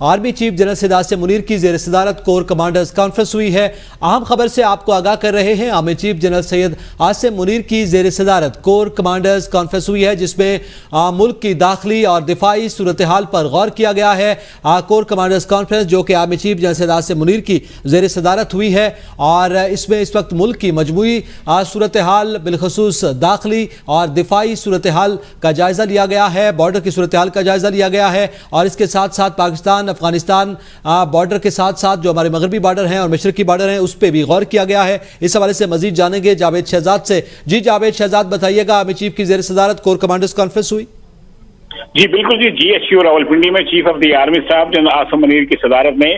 Army chief general Syed Asim Munir کی زیر صدارت کور کمانڈرز کانفرنس ہوئی ہے۔ اہم خبر سے آپ کو آگاہ کر رہے ہیں۔ Army chief general Syed Asim Munir کی زیر صدارت کور کمانڈرز کانفرنس ہوئی ہے، جس میں ملک کی داخلی اور دفاعی صورتحال پر غور کیا گیا ہے۔ کور کمانڈرز کانفرنس جو کہ army chief general Syed Asim Munir کی زیر صدارت ہوئی ہے، اور اس میں اس وقت ملک کی مجموعی صورتحال بالخصوص داخلی اور دفاعی صورتحال کا جائزہ لیا گیا ہے، بارڈر کی صورتحال کا جائزہ لیا گیا ہے، اور اس کے ساتھ ساتھ پاکستان افغانستان بارڈر کے ساتھ ساتھ جو ہمارے مغربی بارڈر ہیں اور مشرقی بارڈر ہیں اس پہ بھی غور کیا گیا ہے۔ اس حوالے سے مزید جانیں گے جاوید شہزاد سے۔ جی جاوید شہزاد، بتائیے گا، آرمی چیف کی زیر صدارت کور کمانڈرز کانفرنس ہوئی؟ جی بالکل جی، GSU راولپنڈی میں chief of the army staff general Asim Munir کی صدارت میں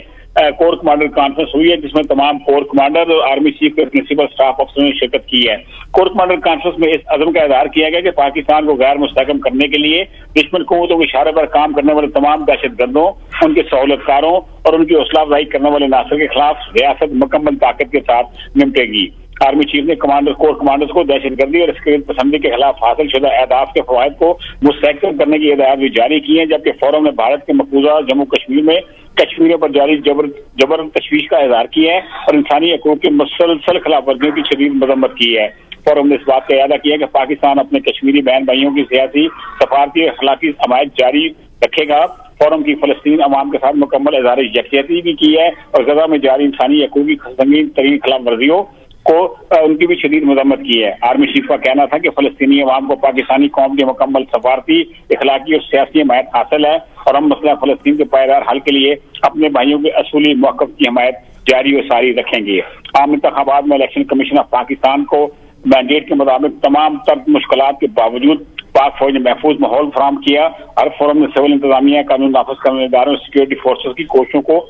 کور کمانڈر کانفرنس ہوئی ہے، جس میں تمام کور کمانڈر اور آرمی چیف کے پرنسپل اسٹاف افسروں نے شرکت کی ہے۔ کور کمانڈر کانفرنس میں اس عزم کا اظہار کیا گیا کہ پاکستان کو غیر مستحکم کرنے کے لیے دشمن قوتوں کے اشارے پر کام کرنے والے تمام دہشت گردوں، ان کے سہولت کاروں اور ان کی حوصلہ افزائی کرنے والے عناصر کے خلاف ریاست مکمل طاقت کے ساتھ نمٹے گی۔ آرمی چیف نے کور کمانڈرز کو دہشت گردی اور عسکریت پسندی کے خلاف حاصل شدہ اہداف کے فوائد کو مستحکم کرنے کی ہدایات بھی جاری کی ہیں، جبکہ فورم نے بھارت کے مقبوضہ جموں کشمیر میں کشمیریوں پر جاری جبر تشویش کا اظہار کیا ہے اور انسانی حقوق کی مسلسل خلاف ورزیوں کی شدید مذمت کی ہے۔ فورم نے اس بات کا اعادہ کیا کہ پاکستان اپنے کشمیری بہن بھائیوں کی سیاسی، سفارتی اور اخلاقی حمایت جاری رکھے گا۔ فورم کی فلسطین عوام کے ساتھ مکمل اظہار یکجہتی بھی کی ہے اور غزہ میں جاری انسانی حقوق کی سنگین ترین خلاف ورزیوں کو ان کی بھی شدید مذمت کی ہے۔ آرمی چیف کا کہنا تھا کہ فلسطینی عوام کو پاکستانی قوم کی مکمل سفارتی، اخلاقی اور سیاسی حمایت حاصل ہے اور ہم مسئلہ فلسطین کے پائیدار حل کے لیے اپنے بھائیوں کے اصولی موقف کی حمایت جاری و ساری رکھیں گے۔ عام انتخابات میں الیکشن کمیشن آف پاکستان کو مینڈیٹ کے مطابق تمام تر مشکلات کے باوجود پاک فوج نے محفوظ ماحول فراہم کیا۔ ہر فورم نے سول انتظامیہ، قانون نافذ کرنے اداروں اور سیکورٹی فورسز کی کوششوں کو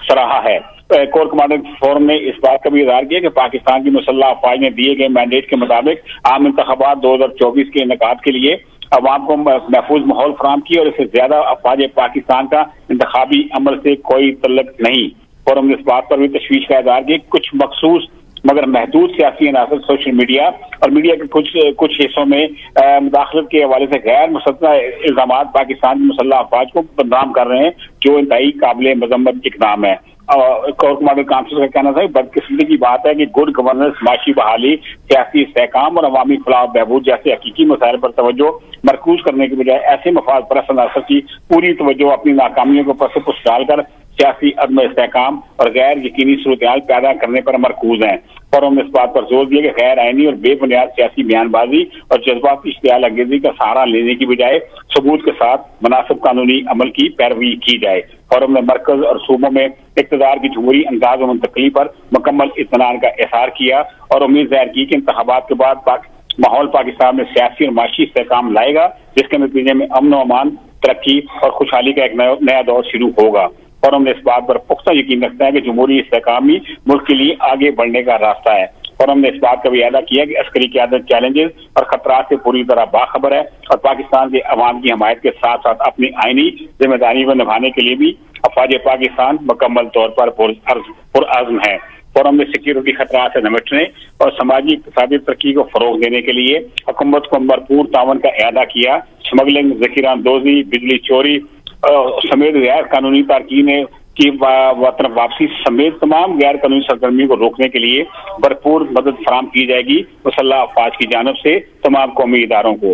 سراہا ہے۔ کور کمانڈر فورم نے اس بات کا بھی اظہار کیا کہ پاکستان کی مسلح افواج نے دیے گئے مینڈیٹ کے مطابق عام انتخابات 2024 کے انعقاد کے لیے عوام کو محفوظ ماحول فراہم کیا اور اس سے زیادہ افواج پاکستان کا انتخابی عمل سے کوئی تعلق نہیں۔ فورم نے اس بات پر بھی تشویش کا اظہار کیا کہ کچھ مخصوص مگر محدود سیاسی عناصر سوشل میڈیا اور میڈیا کے کچھ حصوں میں مداخلت کے حوالے سے غیر مستند الزامات پاکستان کی مسلح افواج کو بدنام کر رہے ہیں، جو انتہائی قابل مذمت اقدام ہے۔ کور کمانڈر کانفرنس کا کہنا تھا کہ بدقسمتی کی بات ہے کہ گڈ گورننس، معاشی بحالی، سیاسی استحکام اور عوامی فلاح و بہبود جیسے حقیقی مسائل پر توجہ مرکوز کرنے کے بجائے ایسے مفاد پرست عناصر کی پوری توجہ اپنی ناکامیوں کو پس پش ڈال کر سیاسی عدم استحکام اور غیر یقینی صورتحال پیدا کرنے پر مرکوز ہیں۔ فورم نے اس بات پر زور دیا کہ غیر آئینی اور بے بنیاد سیاسی بیان بازی اور جذباتی اشتعال انگیزی کا سہارا لینے کی بجائے ثبوت کے ساتھ مناسب قانونی عمل کی پیروی کی جائے۔ فورم نے مرکز اور صوبوں میں اقتدار کی جمہوری انداز و منتقلی پر مکمل اطمینان کا اظہار کیا اور امید ظاہر کی کہ انتخابات کے بعد ماحول پاکستان میں سیاسی اور معاشی استحکام لائے گا، جس کے نتیجے میں امن و امان، ترقی اور خوشحالی کا ایک نیا دور شروع ہوگا۔ فورم نے اس بات پر پختہ یقین رکھتا ہے کہ جمہوری استحکام ہی ملک کے لیے آگے بڑھنے کا راستہ ہے۔ فورم نے اس بات کا بھی اعادہ کیا کہ عسکری قیادت چیلنجز اور خطرات سے پوری طرح باخبر ہے اور پاکستان کے عوام کی حمایت کے ساتھ ساتھ اپنی آئینی ذمہ داری کو نبھانے کے لیے بھی افواج پاکستان مکمل طور پر پرعزم ہے۔ فورم نے سیکیورٹی خطرات سے نمٹنے اور سماجی اقتصادی ترقی کو فروغ دینے کے لیے حکومت کو بھرپور تعاون کا اعادہ کیا۔ اسمگلنگ، ذخیرہ اندوزی، بجلی چوری سمیت غیر قانونی تارکین کی وطن واپسی سمیت تمام غیر قانونی سرگرمیوں کو روکنے کے لیے بھرپور مدد فراہم کی جائے گی مسلح افواج کی جانب سے تمام قومی اداروں کو۔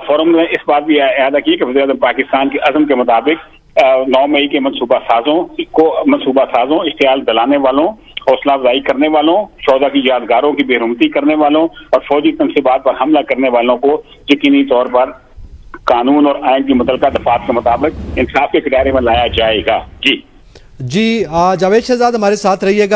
فورم نے اس بات بھی اعادہ کی کہ وزیر اعظم پاکستان کے عزم کے مطابق 9 مئی کے منصوبہ سازوں، اشتعال دلانے والوں، حوصلہ افزائی کرنے والوں، شہداء کی یادگاروں کی بے حرمتی کرنے والوں اور فوجی تنصیبات پر حملہ کرنے والوں کو یقینی طور پر قانون اور آئین کی متعلقہ دفعات کے مطابق انصاف کے دائرے میں لایا جائے گا۔ جی جاوید شہزاد ہمارے ساتھ رہیے گا۔